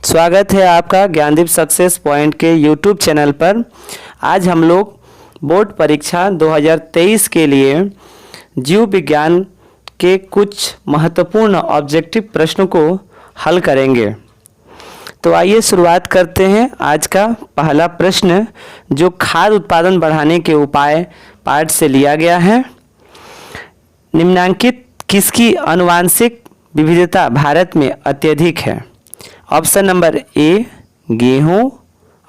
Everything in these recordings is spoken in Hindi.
स्वागत है आपका ज्ञानदीप सक्सेस पॉइंट के यूट्यूब चैनल पर। आज हम लोग बोर्ड परीक्षा 2023 के लिए जीव विज्ञान के कुछ महत्वपूर्ण ऑब्जेक्टिव प्रश्नों को हल करेंगे। तो आइए शुरुआत करते हैं। आज का पहला प्रश्न जो खाद्य उत्पादन बढ़ाने के उपाय पाठ से लिया गया है। निम्नांकित किसकी आनुवांशिक विविधता भारत में अत्यधिक है? ऑप्शन नंबर ए गेहूँ,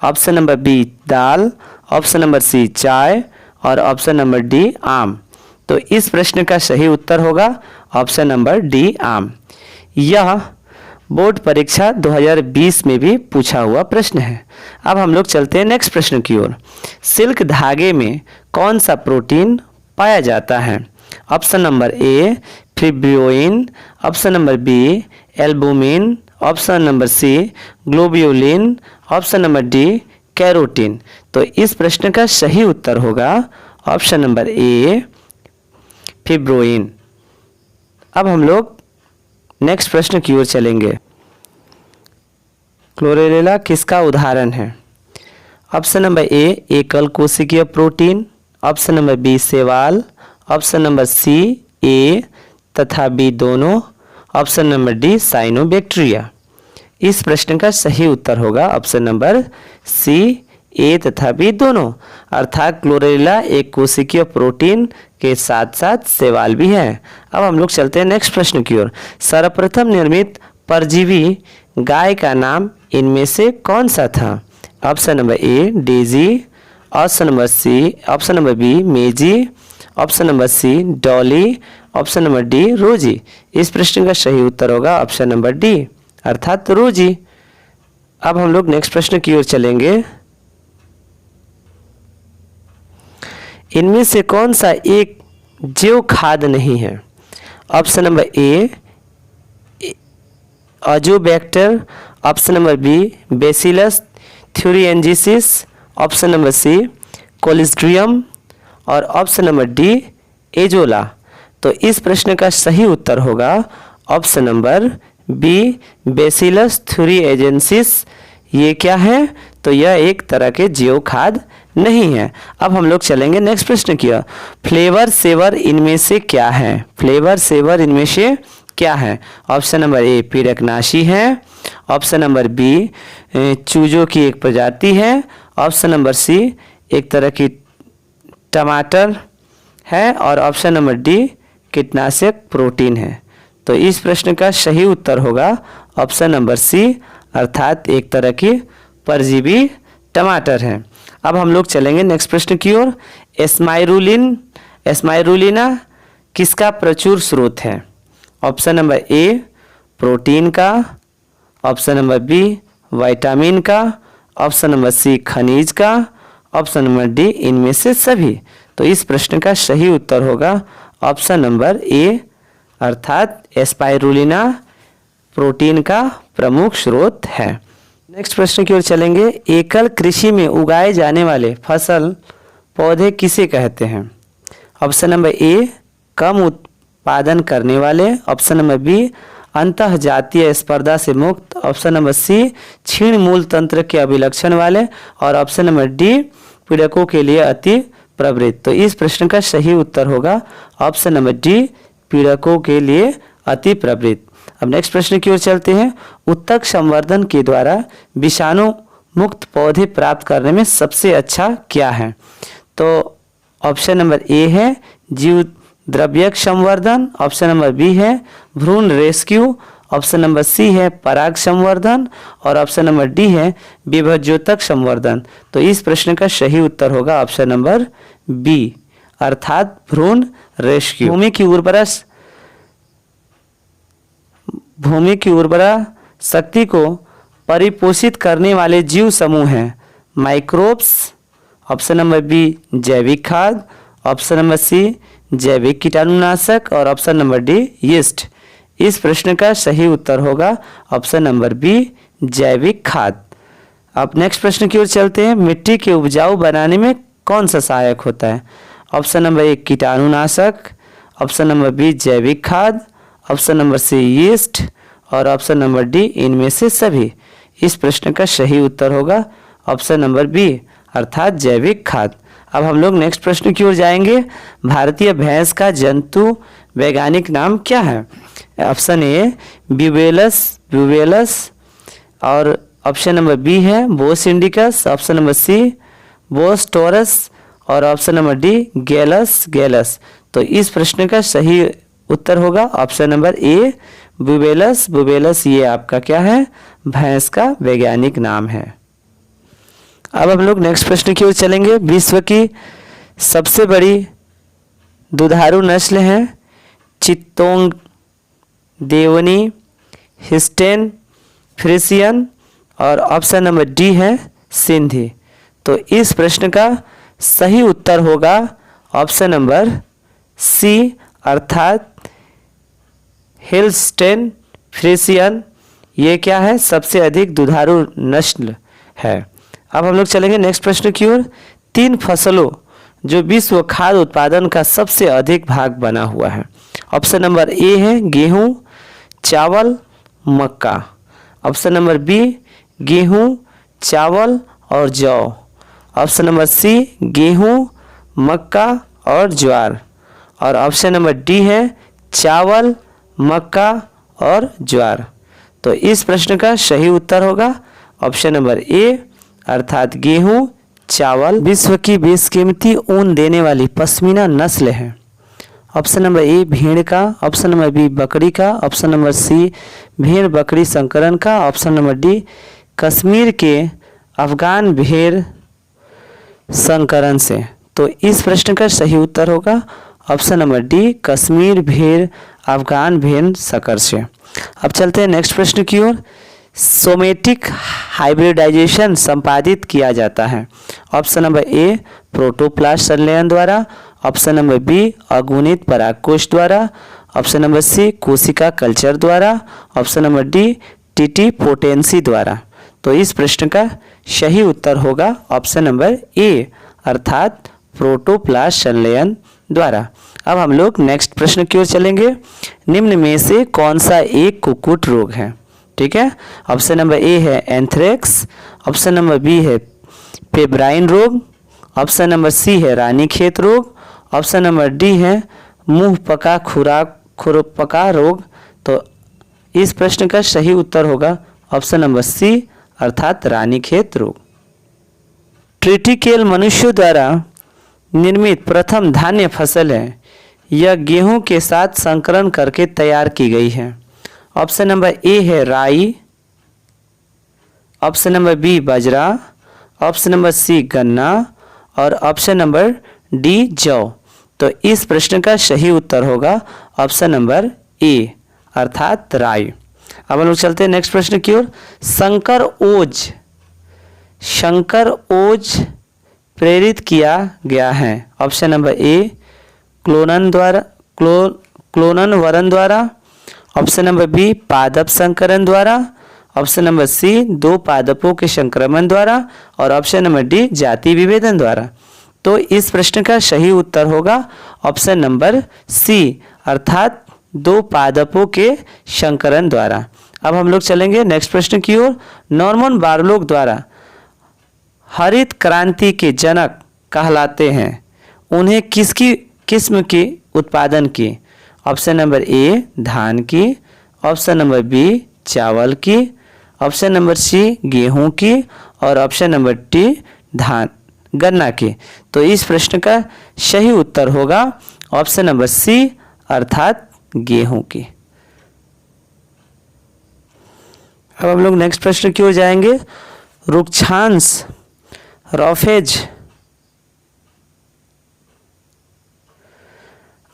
ऑप्शन नंबर बी दाल, ऑप्शन नंबर सी चाय और ऑप्शन नंबर डी आम। तो इस प्रश्न का सही उत्तर होगा ऑप्शन नंबर डी आम। यह बोर्ड परीक्षा 2020 में भी पूछा हुआ प्रश्न है। अब हम लोग चलते हैं नेक्स्ट प्रश्न की ओर। सिल्क धागे में कौन सा प्रोटीन पाया जाता है? Option number A fibroin, option number B albumin, option number C globulin, option number D carotene. तो इस प्रश्न का सही उत्तर होगा ऑप्शन नंबर ए फिब्रोइन। अब हम लोग नेक्स्ट प्रश्न की ओर चलेंगे। क्लोरेला किसका उदाहरण है? ऑप्शन नंबर ए एकल कोशिकीय प्रोटीन, ऑप्शन नंबर बी शैवाल, ऑप्शन नंबर सी ए तथा बी दोनों, ऑप्शन नंबर डी साइनोबैक्टीरिया। इस प्रश्न का सही उत्तर होगा ऑप्शन नंबर सी ए तथा बी दोनों, अर्थात क्लोरेला एक कोशिकीय प्रोटीन के साथ साथ शैवाल भी है। अब हम लोग चलते हैं नेक्स्ट प्रश्न की ओर। सर्वप्रथम निर्मित परजीवी गाय का नाम इनमें से कौन सा था? Option number A Daisy, option number B Maisy, option number C Dolly, option number D Rosy. इस प्रश्न का सही उत्तर होगा ऑप्शन नंबर डी अर्थात रोजी। अब हम लोग नेक्स्ट प्रश्न की ओर चलेंगे। इनमें से कौन सा एक जैव खाद्य नहीं है? Option number A Azotobacter, option number B Bacillus thuringiensis, option number C Clostridium और ऑप्शन नंबर डी एजोला। तो इस प्रश्न का सही उत्तर होगा ऑप्शन नंबर बी बेसिलस थ्यूरिएंजिसिस। ये क्या है? तो यह एक तरह के जैव खाद्य नहीं है। अब हम लोग चलेंगे नेक्स्ट प्रश्न की ओर। फ्लेवर सेवर इनमें से क्या है? फ्लेवर सेवर इनमें से क्या है? ऑप्शन नंबर ए पीड़कनाशी है, ऑप्शन नंबर बी चूजों की एक प्रजाति है, ऑप्शन नंबर सी एक तरह की टमाटर है और ऑप्शन नंबर डी कीटनाशक प्रोटीन है। तो इस प्रश्न का सही उत्तर होगा ऑप्शन नंबर सी अर्थात एक तरह की परजीवी टमाटर है। अब हम लोग चलेंगे नेक्स्ट प्रश्न की ओर। एस्माइरुलिना किसका प्रचुर स्रोत है? ऑप्शन नंबर ए प्रोटीन का, ऑप्शन नंबर बी विटामिन का, ऑप्शन नंबर सी खनिज का, ऑप्शन नंबर डी इनमें से सभी। तो इस प्रश्न का सही उत्तर होगा ऑप्शन नंबर ए अर्थात एस्पाइरुलिना प्रोटीन का प्रमुख स्रोत है। नेक्स्ट प्रश्न की ओर चलेंगे। एकल कृषि में उगाए जाने वाले फसल पौधे किसे कहते हैं? ऑप्शन नंबर ए कम उत्पादन करने वाले, ऑप्शन नंबर बी अंतः जातीय स्पर्धा से मुक्त, ऑप्शन नंबर सी क्षीण मूल तंत्र के अभिलक्षण वाले और ऑप्शन नंबर डी पीड़कों के लिए अति प्रवृत्त। तो इस प्रश्न का सही उत्तर होगा ऑप्शन नंबर डी पीड़कों के लिए अति प्रवृत्त। अब नेक्स्ट प्रश्न की ओर चलते हैं। उत्तक संवर्धन के द्वारा विषाणु मुक्त पौधे प्राप्त करने में सबसे अच्छा क्या है? तो ऑप्शन नंबर ए है जीव द्रव्यक संवर्धन, ऑप्शन नंबर बी है भ्रूण रेस्क्यू, ऑप्शन नंबर सी है पराग संवर्धन और ऑप्शन नंबर डी है विभज्योतक संवर्धन। तो इस प्रश्न का सही उत्तर होगा ऑप्शन नंबर बी अर्थात भ्रूण रेस्क्यू। भूमि की उर्वरा शक्ति को परिपोषित करने वाले जीव समूह हैं माइक्रोब्स, ऑप्शन नंबर बी जैविक खाद, ऑप्शन नंबर सी जैविक कीटाणुनाशक और ऑप्शन नंबर डी यीस्ट। इस प्रश्न का सही उत्तर होगा ऑप्शन नंबर बी जैविक खाद। अब नेक्स्ट प्रश्न की ओर चलते हैं। मिट्टी के उपजाऊ बनाने में कौन सा सहायक होता है? ऑप्शन नंबर ए कीटाणुनाशक, ऑप्शन नंबर बी जैविक खाद, ऑप्शन नंबर सी यीस्ट और ऑप्शन नंबर डी इनमें से सभी। इस प्रश्न का सही उत्तर होगा ऑप्शन नंबर बी अर्थात जैविक खाद। अब हम लोग नेक्स्ट प्रश्न की ओर जाएंगे। भारतीय भैंस का जंतु वैज्ञानिक नाम क्या है? ऑप्शन ए ब्यूवेलस और ऑप्शन नंबर बी है Bos indicus, option number C Bos taurus और ऑप्शन नंबर डी गैलस। तो इस प्रश्न का सही उत्तर होगा ऑप्शन नंबर ए ब्यूवेलस। ये आपका क्या है? भैंस का वैज्ञानिक नाम है। अब हम लोग नेक्स्ट प्रश्न की ओर चलेंगे। विश्व की सबसे बड़ी दुधारू नस्ल है चित्तोंग, देवनी, हिस्टेन, फ्रिसियन और ऑप्शन नंबर डी है सिंधी। तो इस प्रश्न का सही उत्तर होगा ऑप्शन नंबर सी अर्थात हिल्स्टेन फ्रिसियन। ये क्या है? सबसे अधिक दुधारू नस्ल है। अब हम लोग चलेंगे नेक्स्ट प्रश्न की ओर। 3 फसलों जो विश्व खाद्य उत्पादन का सबसे अधिक भाग बना हुआ है। ऑप्शन नंबर ए है गेहूं, चावल, मक्का। ऑप्शन नंबर बी गेहूं, चावल और जौ। ऑप्शन नंबर सी गेहूं, मक्का और ज्वार और ऑप्शन नंबर डी है चावल, मक्का और ज्वार। तो इस प्रश्न का सही उत्तर होगा ऑप्शन नंबर ए अर्थात गेहूं, चावल। विश्व की बेशकीमती ऊन देने वाली पश्मीना नस्ल है। ऑप्शन नंबर ए भेड़ का, ऑप्शन नंबर बी बकरी का, ऑप्शन नंबर सी भेड़ बकरी संकरण का, ऑप्शन नंबर डी कश्मीर के अफगान भेड़ संकरण से। तो इस प्रश्न का सही उत्तर होगा ऑप्शन नंबर डी कश्मीर भेड़ अफगान भेड़ संकर से। अब चलते हैं नेक्स्ट प्रश्न की ओर। सोमेटिक हाइब्रिडाइजेशन संपादित किया जाता है। ऑप्शन नंबर ए प्रोटोप्लास्ट संलयन द्वारा, ऑप्शन नंबर बी अगुणित परागकोश द्वारा, ऑप्शन नंबर सी कोशिका कल्चर द्वारा, option number D TT potency द्वारा। तो इस प्रश्न का सही उत्तर होगा ऑप्शन नंबर ए अर्थात प्रोटोप्लास्ट संलयन द्वारा। अब हम लोग नेक्स्ट प्रश्न की ओर चलेंगे। निम्न में से कौन सा एक कुक्कुट रोग है? ठीक है, ऑप्शन नंबर ए है एंथ्रेक्स, ऑप्शन नंबर बी है पेब्राइन रोग, ऑप्शन नंबर सी है रानीखेत रोग, ऑप्शन नंबर डी है मुंह पका खुरपका रोग। तो इस प्रश्न का सही उत्तर होगा ऑप्शन नंबर सी अर्थात रानीखेत रोग। ट्रिटिकेल मनुष्यों द्वारा निर्मित प्रथम धान्य फसल है। यह गेहूं के साथ संकरण करके तैयार की गई है। ऑप्शन नंबर ए है राई, ऑप्शन नंबर बी बाजरा, ऑप्शन नंबर सी गन्ना और ऑप्शन नंबर डी जौ। तो इस प्रश्न का सही उत्तर होगा ऑप्शन नंबर ए अर्थात राई। अब हम लोग चलते हैं नेक्स्ट प्रश्न की ओर। शंकर ओज प्रेरित किया गया है। ऑप्शन नंबर ए क्लोनन वरण द्वारा, ऑप्शन नंबर बी पादप संकरण द्वारा, ऑप्शन नंबर सी 2 पादपों के संक्रमण द्वारा और ऑप्शन नंबर डी जाति विभेदन द्वारा। तो इस प्रश्न का सही उत्तर होगा ऑप्शन नंबर सी अर्थात 2 पादपों के संकरण द्वारा। अब हम लोग चलेंगे नेक्स्ट प्रश्न की ओर। नॉर्मन बोरलॉग द्वारा हरित क्रांति के जनक कहलाते हैं। उन्हें किसकी किस्म के उत्पादन की? ऑप्शन नंबर ए धान की, ऑप्शन नंबर बी चावल की, ऑप्शन नंबर सी गेहूं की और ऑप्शन नंबर डी गन्ना की। तो इस प्रश्न का सही उत्तर होगा ऑप्शन नंबर सी अर्थात गेहूं की। अब हम लोग नेक्स्ट प्रश्न की ओर जाएंगे। रुक्षांश रॉफेज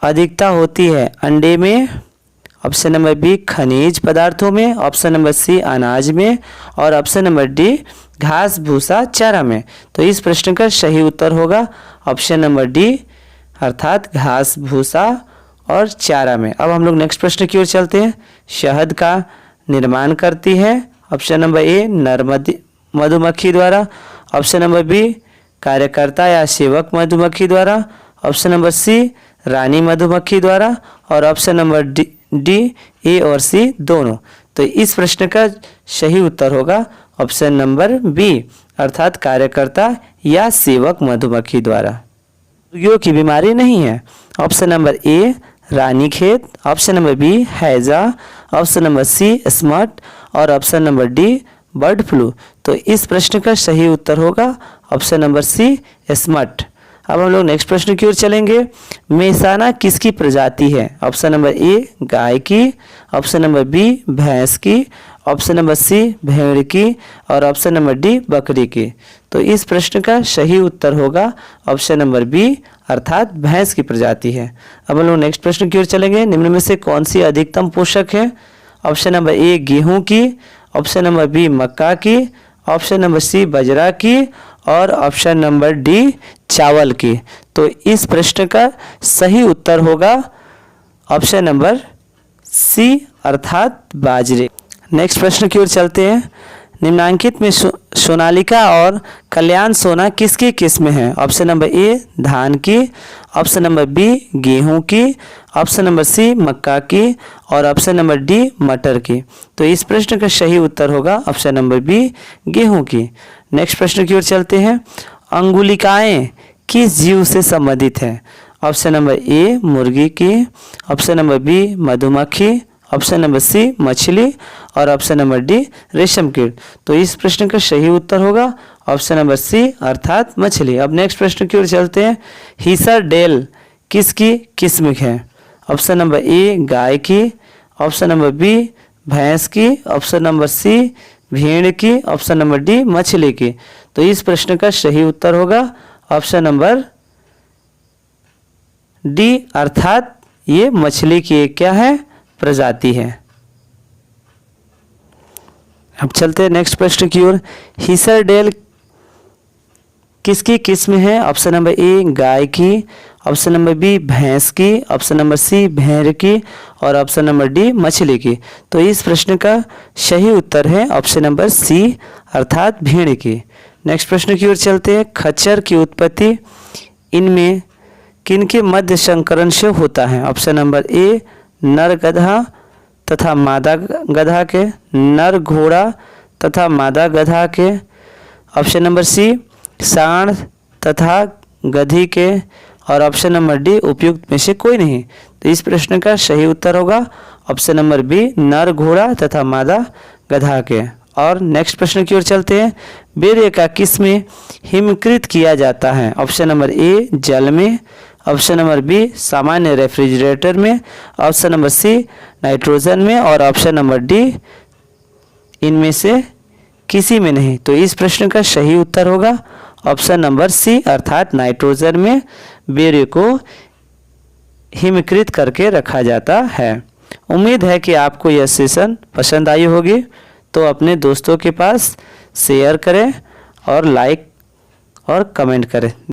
अधिकता होती है अंडे में, ऑप्शन नंबर बी खनिज पदार्थों में, ऑप्शन नंबर सी अनाज में और ऑप्शन नंबर डी घास भूसा चारा में। तो इस प्रश्न का सही उत्तर होगा ऑप्शन नंबर डी अर्थात घास भूसा और चारा में। अब हम लोग नेक्स्ट प्रश्न की ओर चलते हैं। शहद का निर्माण करती है। ऑप्शन नंबर ए नर मधुमक्खी द्वारा, ऑप्शन नंबर बी कार्यकर्ता या सेवक मधुमक्खी द्वारा, ऑप्शन नंबर सी रानी मधुमक्खी द्वारा और ऑप्शन नंबर डी ए और सी दोनों। तो इस प्रश्न का सही उत्तर होगा ऑप्शन नंबर बी अर्थात कार्यकर्ता या सेवक मधुमक्खी द्वारा। मुर्गियों की बीमारी नहीं है। Option number A Ranikhet, option number B हैजा, ऑप्शन नंबर सी स्मट और option number D bird flu. तो इस प्रश्न का सही उत्तर होगा ऑप्शन नंबर सी स्मट। अब हम लोग नेक्स्ट प्रश्न की ओर चलेंगे। मेसाना किसकी प्रजाति है? ऑप्शन नंबर ए गाय की, ऑप्शन नंबर बी भैंस की, ऑप्शन नंबर सी भेड़ की और ऑप्शन नंबर डी बकरी की। तो इस प्रश्न का सही उत्तर होगा ऑप्शन नंबर बी अर्थात भैंस की प्रजाति है। अब हम लोग नेक्स्ट प्रश्न की ओर चलेंगे। निम्न में से कौन सी अधिकतम पोषक है? ऑप्शन नंबर ए गेहूं की, ऑप्शन नंबर बी मक्का की, ऑप्शन नंबर सी बाजरा की और ऑप्शन नंबर डी चावल की। तो इस प्रश्न का सही उत्तर होगा ऑप्शन नंबर सी अर्थात बाजरे। नेक्स्ट प्रश्न की ओर चलते हैं। निम्नांकित में सोनालिका और कल्याण सोना किसकी किस्म है? ऑप्शन नंबर ए धान की, ऑप्शन नंबर बी गेहूं की, ऑप्शन नंबर सी मक्का की और ऑप्शन नंबर डी मटर की। तो इस प्रश्न का सही उत्तर होगा ऑप्शन नंबर बी गेहूं की। नेक्स्ट प्रश्न की ओर चलते हैं। अंगुलिकाएं किस जीव से संबंधित है? ऑप्शन नंबर ए मुर्गी की, ऑप्शन नंबर बी मधुमक्खी, ऑप्शन नंबर सी मछली और ऑप्शन नंबर डी रेशम कीट। तो इस प्रश्न का सही उत्तर होगा ऑप्शन नंबर सी अर्थात मछली। अब नेक्स्ट प्रश्न की ओर चलते हैं। हिसरडेल किसकी किस्म है? ऑप्शन नंबर ए गाय की, ऑप्शन नंबर बी भैंस की, ऑप्शन नंबर सी भेड़ की, ऑप्शन नंबर डी मछली की। तो इस प्रश्न का सही उत्तर होगा ऑप्शन नंबर डी अर्थात ये मछली की एक क्या है प्रजाति है। अब चलते हैं नेक्स्ट प्रश्न की ओर। हिसरडेल किसकी किस्म है? ऑप्शन नंबर ए गाय की, ऑप्शन नंबर बी भैंस की, ऑप्शन नंबर सी भेड़ की और ऑप्शन नंबर डी मछली की। तो इस प्रश्न का सही उत्तर है ऑप्शन नंबर सी अर्थात भेड़ की। नेक्स्ट प्रश्न की ओर चलते हैं। खच्चर की उत्पत्ति इनमें किनके मध्य संकरण से होता है? ऑप्शन नंबर ए नर गधा तथा मादा गधा के, नर घोड़ा तथा मादा गधा के, ऑप्शन नंबर सी सांड तथा गधी के और ऑप्शन नंबर डी उपयुक्त में से कोई नहीं। तो इस प्रश्न का सही उत्तर होगा ऑप्शन नंबर बी नर घोड़ा तथा मादा गधा के। और नेक्स्ट प्रश्न की ओर चलते हैं। बेर का किस में हिमकृत किया जाता है? ऑप्शन नंबर ए जल में, ऑप्शन नंबर बी सामान्य रेफ्रिजरेटर में, ऑप्शन नंबर सी नाइट्रोजन में और ऑप्शन नंबर डी इनमें से किसी में नहीं। तो इस प्रश्न का सही उत्तर होगा ऑप्शन नंबर सी अर्थात नाइट्रोजन में बेर को हिमकृत करके रखा जाता है। उम्मीद है कि आपको यह सेशन पसंद आई होगी। तो अपने दोस्तों के पास शेयर करें और लाइक और कमेंट करें।